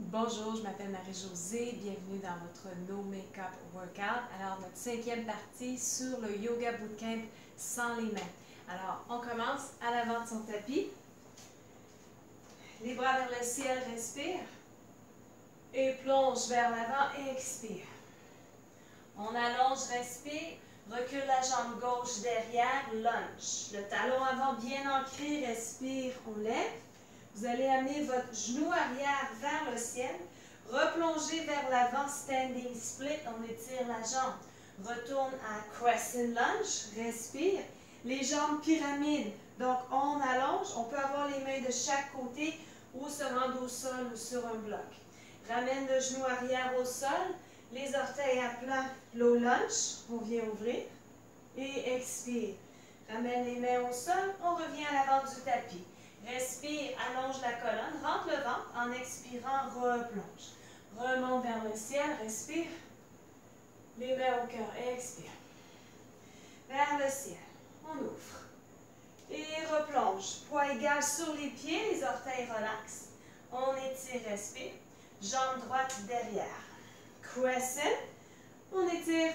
Bonjour, je m'appelle Marie-Josée, bienvenue dans votre No Makeup Workout. Alors, notre 5e partie sur le Yoga Bootcamp sans les mains. Alors, on commence à l'avant de son tapis. Les bras vers le ciel, respire. Et plonge vers l'avant et expire. On allonge, respire. Recule la jambe gauche derrière, lunge. Le talon avant bien ancré, respire, on lève. Vous allez amener votre genou arrière vers le ciel. Replongez vers l'avant, standing split, on étire la jambe. Retourne à crescent lunge, respire. Les jambes pyramides, donc on allonge. On peut avoir les mains de chaque côté ou se rendre au sol ou sur un bloc. Ramène le genou arrière au sol. Les orteils à plat, low lunge, on vient ouvrir. Et expire. Ramène les mains au sol, on revient à l'avant du tapis. Respire, allonge la colonne, rentre le ventre, en expirant, replonge. Remonte vers le ciel, respire. Les mains au cœur, expire. Vers le ciel, on ouvre. Et replonge. Poids égal sur les pieds, les orteils relaxent. On étire, respire. Jambe droite derrière. Crescent, on étire.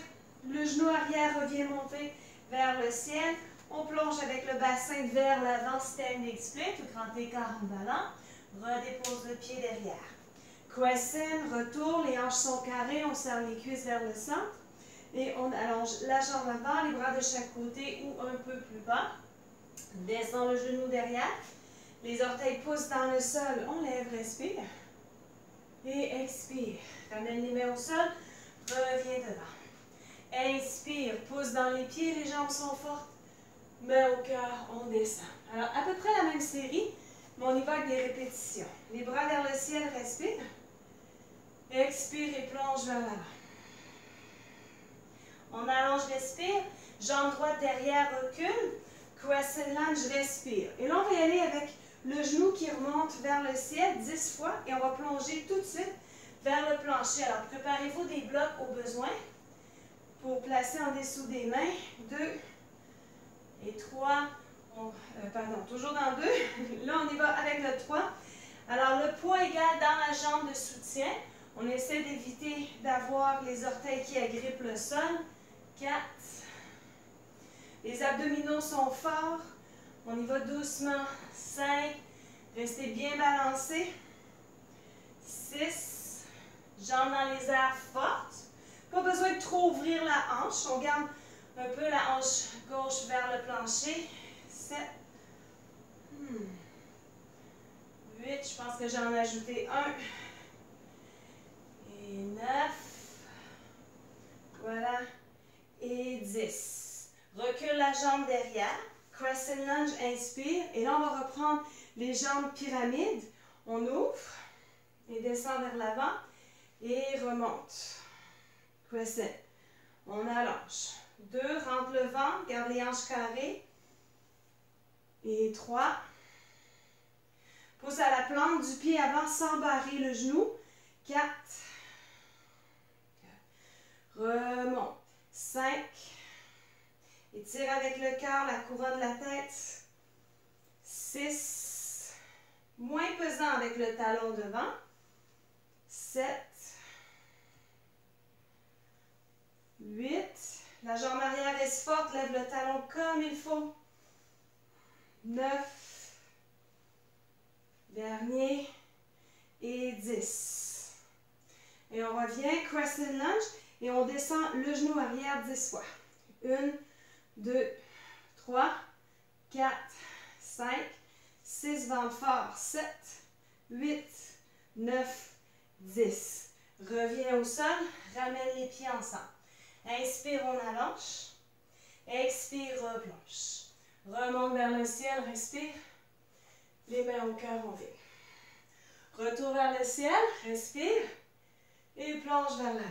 Le genou arrière revient monter vers le ciel. On plonge avec le bassin vers l'avant, standing split, ou grand écart en ballon. Redépose le pied derrière. Crescent, retour, les hanches sont carrées, on serre les cuisses vers le centre. Et on allonge la jambe avant, les bras de chaque côté ou un peu plus bas. Descend le genou derrière. Les orteils poussent dans le sol, on lève, respire. Et expire. Ramène les mains au sol, reviens devant. Inspire, pousse dans les pieds, les jambes sont fortes. Main au cœur, on descend. Alors, à peu près la même série, mais on y va avec des répétitions. Les bras vers le ciel, respire. Expire et plonge vers l'avant. On allonge, respire. Jambe droite derrière, recule. Crescent lunge, respire. Et là, on va y aller avec le genou qui remonte vers le ciel 10 fois. Et on va plonger tout de suite vers le plancher. Alors, préparez-vous des blocs au besoin pour placer en dessous des mains. 2 et 3. Toujours dans 2. Là, on y va avec le 3. Alors, le poids égal dans la jambe de soutien. On essaie d'éviter d'avoir les orteils qui agrippent le sol. 4. Les abdominaux sont forts. On y va doucement. 5. Restez bien balancés. 6. Jambes dans les airs fortes. Pas besoin de trop ouvrir la hanche. On garde un peu la hanche gauche vers le plancher. 7. 8. Je pense que j'en ai ajouté 1. Et 9. Voilà. Et 10. Recule la jambe derrière. Crescent lunge, inspire. Et là, on va reprendre les jambes pyramides. On ouvre et descend vers l'avant. Et remonte. Crescent. On allonge. 2, rentre le ventre, garde les hanches carrées. Et 3. Pousse à la plante du pied avant sans barrer le genou. 4. Remonte. 5. Étire avec le cœur la couronne de la tête. 6. Moins pesant avec le talon devant. 7. 8. La jambe arrière reste forte, lève le talon comme il faut. 9. Dernier. Et 10. Et on revient, crescent lunge, et on descend le genou arrière 10 fois. 1, 2, 3, 4, 5, 6, ventre fort. 7, 8, 9, 10. Reviens au sol, ramène les pieds ensemble. Inspire, on allonge. Expire, replonge. Remonte vers le ciel, respire. Les mains au cœur, on vient. Retour vers le ciel, respire. Et plonge vers l'avant.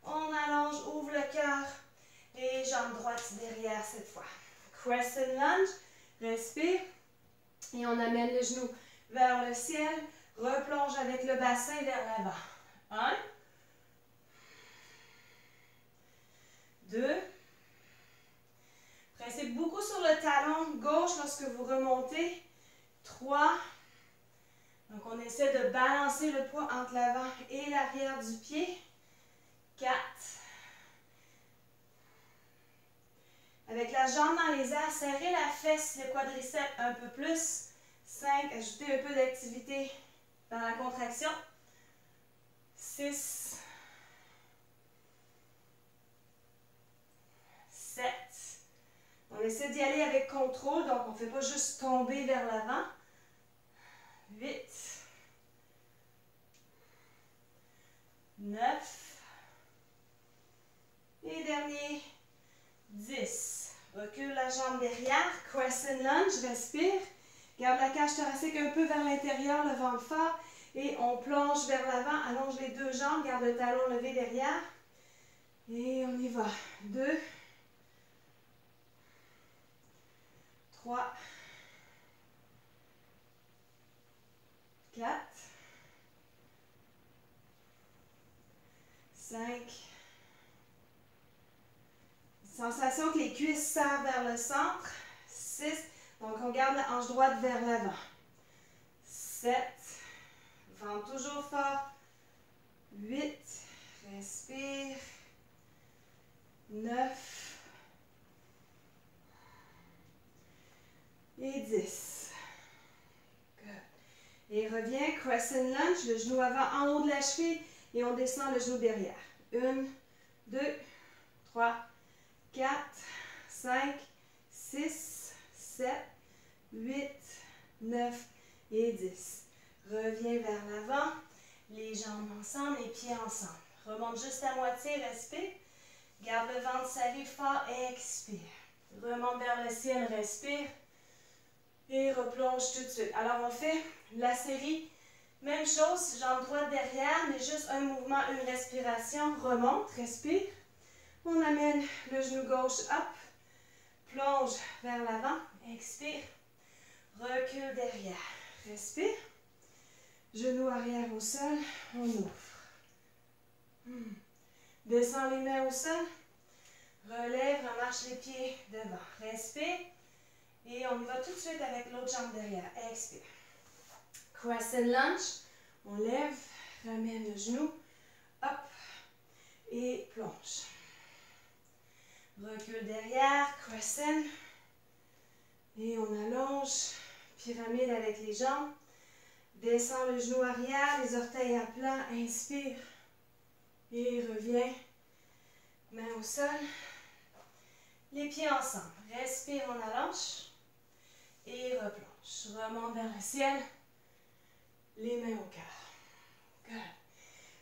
On allonge, ouvre le cœur. Et jambe droite derrière cette fois. Crescent lunge, respire. Et on amène le genou vers le ciel. Replonge avec le bassin vers l'avant. 1. 2. Pressez beaucoup sur le talon gauche lorsque vous remontez. 3. Donc, on essaie de balancer le poids entre l'avant et l'arrière du pied. 4. Avec la jambe dans les airs, serrez la fesse, le quadriceps un peu plus. 5. Ajoutez un peu d'activité dans la contraction. 6. 7. On essaie d'y aller avec contrôle, donc on ne fait pas juste tomber vers l'avant. 8. 9. Et dernier, 10. Recule la jambe derrière, crescent lunge, respire. Garde la cage thoracique un peu vers l'intérieur, le ventre fort. Et on plonge vers l'avant, allonge les deux jambes, garde le talon levé derrière. Et on y va. 2. 3. 4. 5. Sensation que les cuisses serrent vers le centre. 6. Donc, on garde la hanche droite vers l'avant. 7. Ventre toujours fort. 8. Respire. 9. Et 10. Good. Et reviens, crescent lunge, le genou avant en haut de la cheville et on descend le genou derrière. 1, 2, 3, 4, 5, 6, 7, 8, 9 et 10. Reviens vers l'avant, les jambes ensemble, les pieds ensemble. Remonte juste à moitié, respire. Garde le ventre serré fort, expire. Remonte vers le ciel, respire. Et replonge tout de suite. Alors, on fait la série, même chose, jambe droite derrière, mais juste un mouvement, une respiration. Remonte, respire. On amène le genou gauche up, plonge vers l'avant, expire. Recule derrière, respire. Genou arrière au sol, on ouvre. Descends les mains au sol. Relève, remarche les pieds devant. Respire. Et on y va tout de suite avec l'autre jambe derrière. Expire. Crescent lunge. On lève, ramène le genou. Hop. Et plonge. Recule derrière. Crescent. Et on allonge. Pyramide avec les jambes. Descends le genou arrière. Les orteils à plat. Inspire. Et reviens. Main au sol. Les pieds ensemble. Respire, on allonge. Et replonge. Remonte vers le ciel. Les mains au cœur. Good.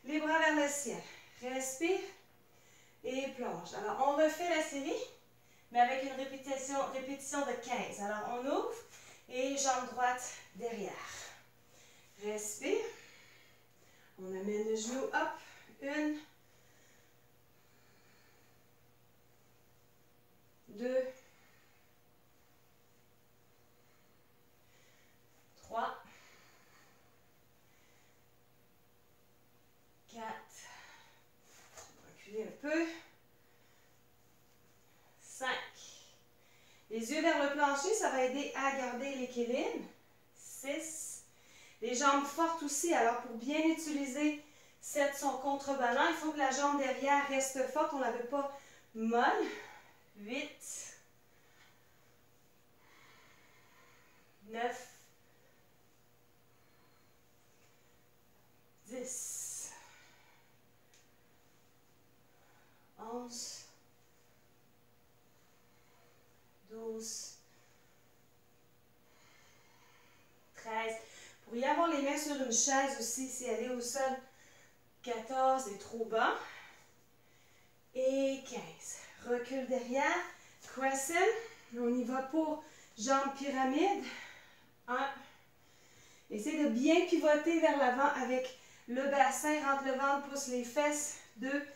Les bras vers le ciel. Respire. Et plonge. Alors, on refait la série, mais avec une répétition de 15. Alors, on ouvre. Et jambe droite derrière. Respire. On amène le genou up. 1. 2. 3. 4. Reculer un peu. 5. Les yeux vers le plancher, ça va aider à garder l'équilibre. 6. Les jambes fortes aussi. Alors, pour bien utiliser son contrebalan, il faut que la jambe derrière reste forte. On ne la veut pas molle. 8. 9. 10. 11. 12. 13. Pour y avoir les mains sur une chaise aussi, si elle est au sol. 14 et trop bas. Et 15. Recule derrière. Crescent. On y va pour jambes pyramide. 1. Essayez de bien pivoter vers l'avant avec le bassin. Rentre le ventre, pousse les fesses. 2.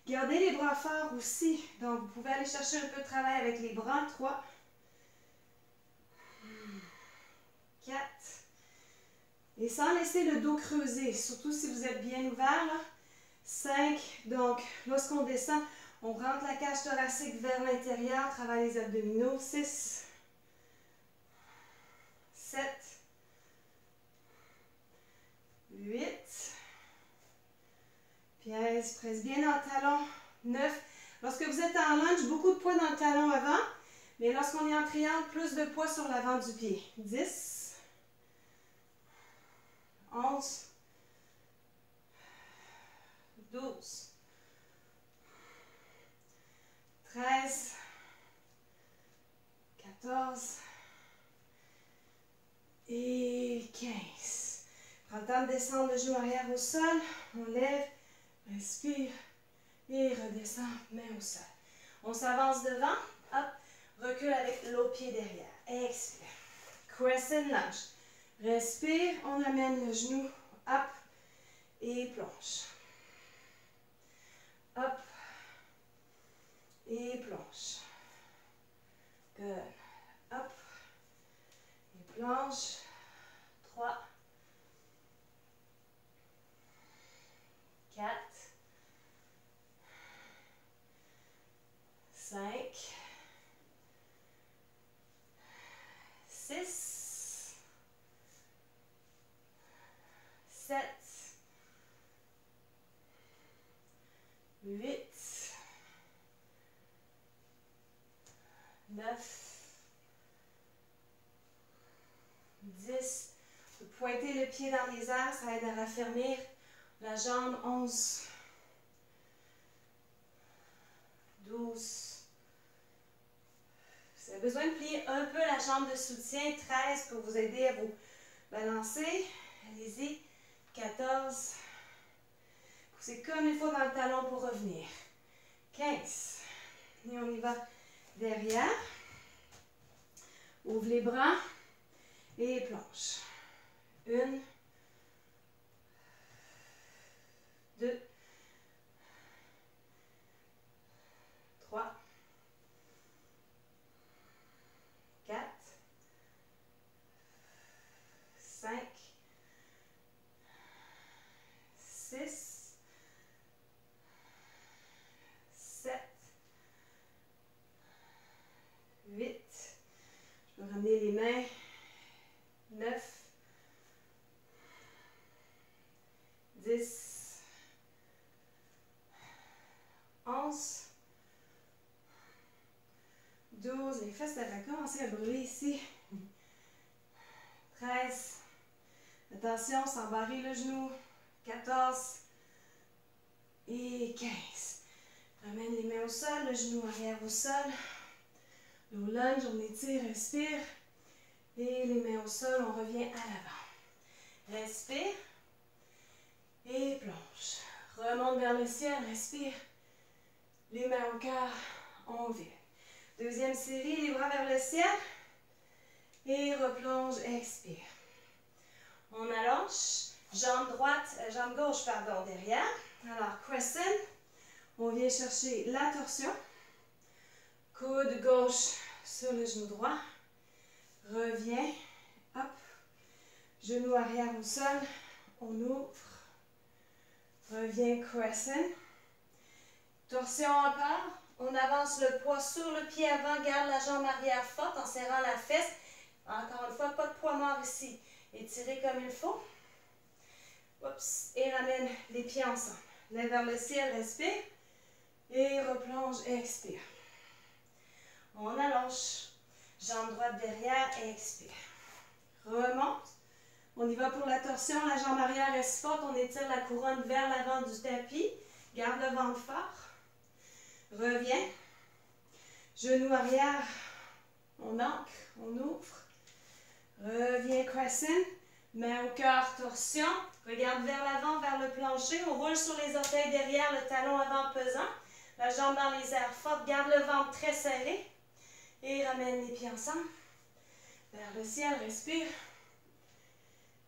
Gardez les bras forts aussi. Donc, vous pouvez aller chercher un peu de travail avec les bras. 3. 4. Et sans laisser le dos creuser, surtout si vous êtes bien ouvert. Là. 5. Donc, lorsqu'on descend, on rentre la cage thoracique vers l'intérieur, travaille les abdominaux. 6. 7. 8. Pièce, presse bien dans le talon. 9. Lorsque vous êtes en lunge, beaucoup de poids dans le talon avant. Mais lorsqu'on est en triangle, plus de poids sur l'avant du pied. 10. 11. 12. 13. 14. Et 15. Prends le temps de descendre le genou arrière au sol. On lève, respire et redescend, main au sol. On s'avance devant. Hop, recule avec l'autre pied derrière. Expire. Crescent lunge. Respire, on amène le genou. Hop et plonge. Hop et plonge. Good. Hop et plonge. 3, 4, 5, 6, 7, 8, 9, 10. Vous pointez le pied dans les airs, ça aide à raffermir la jambe. 11, 12. Vous avez besoin de plier un peu la jambe de soutien. 13 pour vous aider à vous balancer. Allez-y. 14. Poussez comme il faut dans le talon pour revenir. 15. Et on y va derrière. Ouvre les bras et plonge. 1, 2, 3, 4, 5, 6, 7, 8. Je peux ramener les mains. 9, 10, 11, 12, les fesses, ça va commencer à brûler ici. 13, attention, s'embarrer le genou. 14 et 15. Ramène les mains au sol, le genou arrière au sol. Au lunge, on étire, respire. Et les mains au sol, on revient à l'avant. Respire. Et plonge. Remonte vers le ciel, respire. Les mains au cœur, on vire. Deuxième série, les bras vers le ciel. Et replonge, expire. On allonge. Jambe droite, jambe gauche, pardon, derrière. Alors, crescent. On vient chercher la torsion. Coude gauche sur le genou droit. Reviens. Hop. Genou arrière au sol. On ouvre. Reviens, crescent. Torsion encore. On avance le poids sur le pied avant. Garde la jambe arrière forte en serrant la fesse. Encore une fois, pas de poids mort ici. Étirez comme il faut. Oups. Et ramène les pieds ensemble. Lève vers le ciel, respire. Et replonge, expire. On allonge. Jambe droite derrière, expire. Remonte. On y va pour la torsion. La jambe arrière reste forte. On étire la couronne vers l'avant du tapis. Garde le ventre fort. Reviens. Genou arrière. On ancre. On ouvre. Reviens, crescent. Main au cœur, torsion. Regarde vers l'avant, vers le plancher. On roule sur les orteils derrière, le talon avant pesant. La jambe dans les airs forte. Garde le ventre très serré. Et ramène les pieds ensemble. Vers le ciel, respire.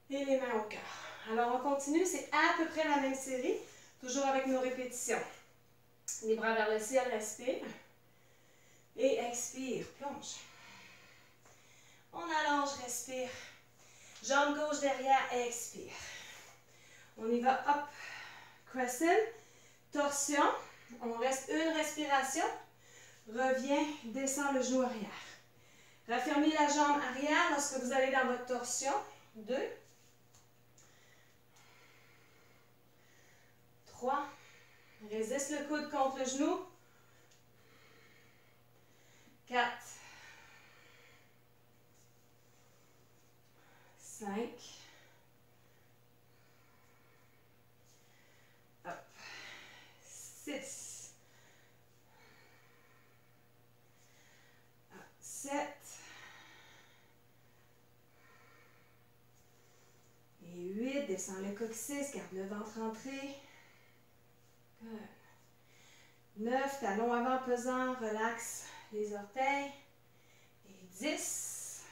Et les mains au cœur. Alors, on continue. C'est à peu près la même série. Toujours avec nos répétitions. Les bras vers le ciel, respire. Et expire, plonge. On allonge, respire. Jambe gauche derrière, expire. On y va, hop. Crescent. Torsion. On reste une respiration. Reviens, descends le genou arrière. Raffermez la jambe arrière lorsque vous allez dans votre torsion. 2. Résiste le coude contre le genou. 4. 5. Hop. 6. 7. Et 8. Descends le coccyx, garde le ventre entré. Good. 9. Talon avant pesant, relaxe les orteils. Et 10.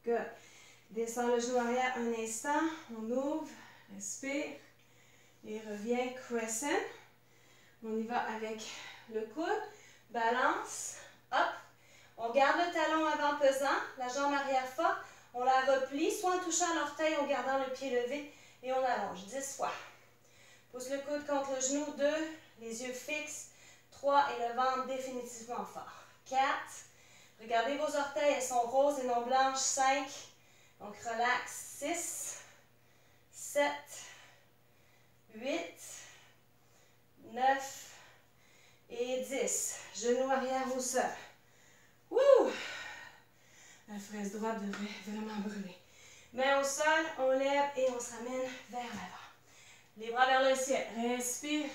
Good. Descends le genou arrière un instant. On ouvre, respire. Et revient crescent. On y va avec le coude. Balance. Hop. On garde le talon avant pesant. La jambe arrière forte. On la replie, soit en touchant l'orteil, en gardant le pied levé. Et on allonge 10 fois. Pousse le coude contre le genou. 2. Les yeux fixes. 3. Et le ventre définitivement fort. 4. Regardez vos orteils. Elles sont roses et non blanches. 5. Donc relax. 6. 7. 8. 9. Et 10. Genoux arrière au sol. Wouh! La fraise droite devrait vraiment brûler. Main au sol, on lève et on se ramène vers l'avant. Les bras vers le ciel. Respire.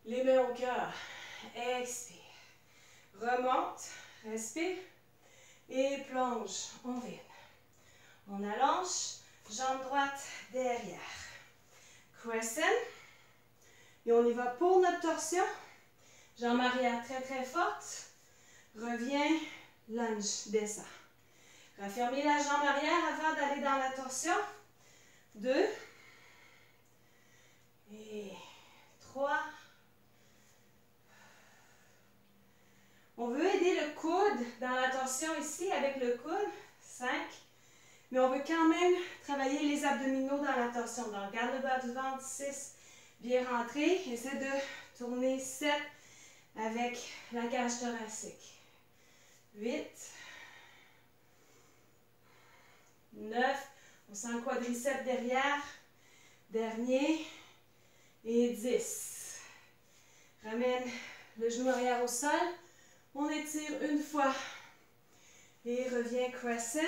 Les mains au cœur. Expire. Remonte. Respire. Et plonge. On vide. On allonge. Jambe droite derrière. Crescent. Et on y va pour notre torsion. Jambe arrière très très forte. Reviens. Lunge. Descend. Raffermez la jambe arrière avant d'aller dans la torsion. 2. Et 3. On veut aider le coude dans la torsion ici avec le coude. 5. Mais on veut quand même travailler les abdominaux dans la torsion. Donc, garde le bas du ventre. 6. Bien rentré. Essaie de tourner 7 avec la cage thoracique. 8. 9. On sent le quadriceps derrière. Dernier. Et 10. Ramène le genou arrière au sol. On étire une fois. Et revient crescent.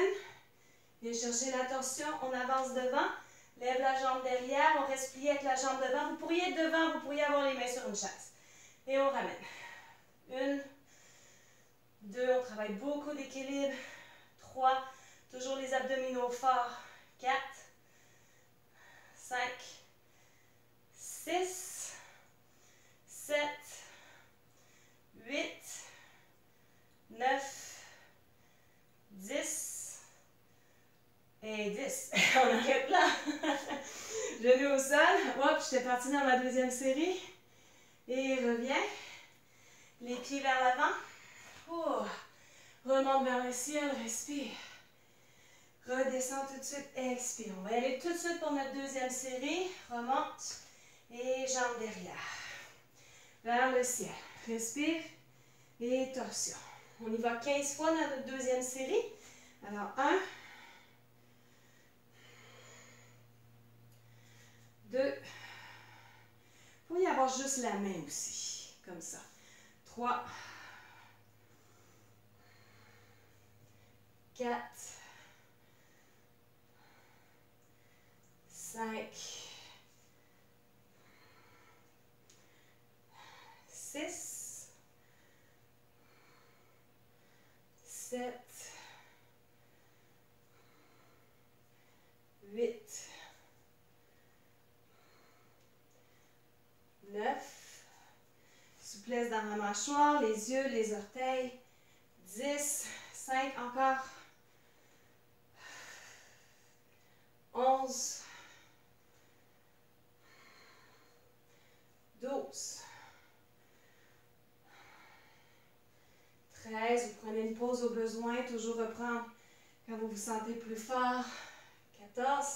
Viens chercher la torsion. On avance devant. Lève la jambe derrière. On reste plié avec la jambe devant. Vous pourriez être devant. Vous pourriez avoir les mains sur une chaise. Et on ramène. 1. 2. On travaille beaucoup d'équilibre. 3. Toujours les abdominaux forts. 4. 5. 6. 7. 8. 9. 10. Et 10. On arrête là. Genoux au sol. Hop, j'étais partie dans ma deuxième série. Et reviens. Les pieds vers l'avant. Oh. Remonte vers le ciel. Respire. Redescends tout de suite. Expire. On va aller tout de suite pour notre deuxième série. Remonte. Et jambes derrière. Vers le ciel. Respire. Et torsion. On y va 15 fois dans notre deuxième série. Alors, 1. 2. Il faut y avoir juste la main aussi. Comme ça. 3. 4. 5. 6. 7. 8. 9. Souplesse dans la mâchoire, les yeux, les orteils. 10. 5 encore. 11. 12. 13. Vous prenez une pause au besoin. Toujours reprendre quand vous vous sentez plus fort. 14.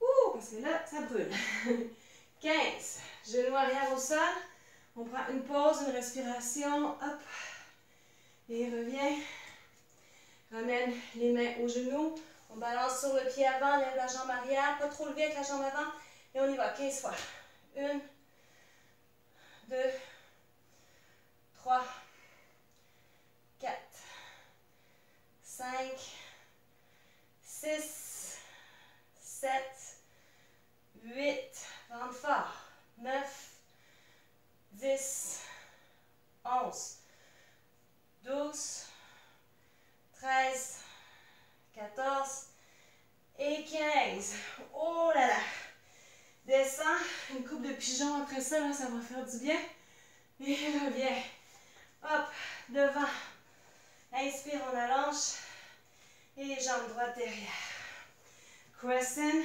Ouh, parce que là, ça brûle. 15. Genoux arrière au sol. On prend une pause, une respiration. Hop. Et revient. Ramène les mains aux genoux. On balance sur le pied avant, lève la jambe arrière. Pas trop levé avec la jambe avant. Et on y va 15 fois. 1, 2, 3, 4, 5, 6, 7, 8, ventre fort, 9, 10, 11, 12, 13, 14 et 15. Oh là là! Descends, une coupe de pigeons après ça, là, ça va faire du bien. Et reviens. Hop, devant. Inspire, on allonge. Et jambes droite derrière. Crescent.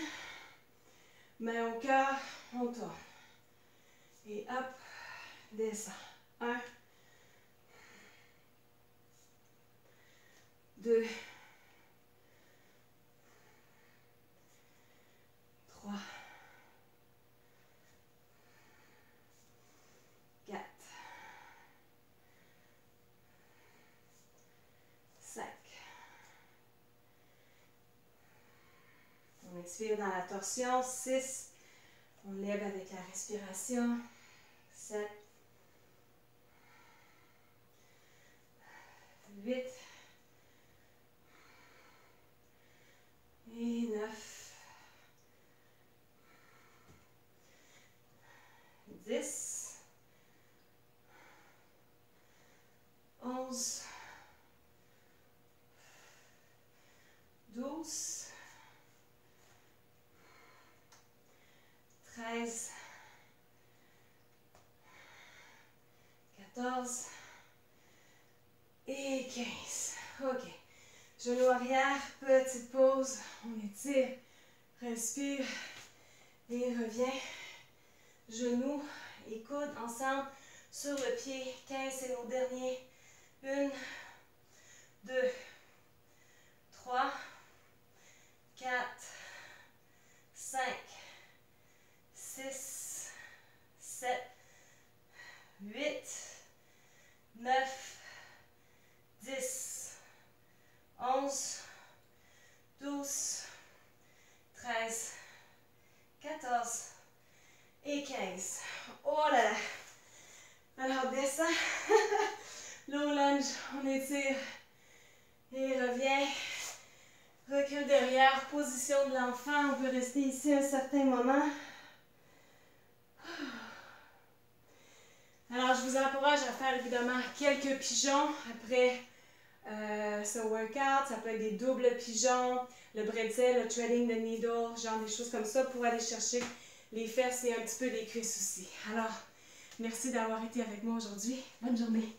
Main au cœur, on tourne. Et hop, descends. 1, 2, 3, 4, 5. On expire dans la torsion. 6. On lève avec la respiration. 7. 8. Et 9. 10. 11. 12. 13. 14. Et 15. OK. Genou arrière, petite pause. On étire, respire et revient. Genoux et coudes ensemble sur le pied. 15, c'est nos derniers. 1, 2, 3, 4, 5, 6, 7, 8, 9, 10, 11, 12, 13, 14 et 15. Oh là là! Alors descends, low lunge, on étire et revient. Recule derrière, position de l'enfant, on peut rester ici un certain moment. Alors je vous encourage à faire évidemment quelques pigeons après ce workout. Ça peut être des doubles pigeons, le bretzel, le threading the needle, genre des choses comme ça pour aller chercher les fesses et un petit peu les cuisses aussi. Alors, merci d'avoir été avec moi aujourd'hui. Bonne journée!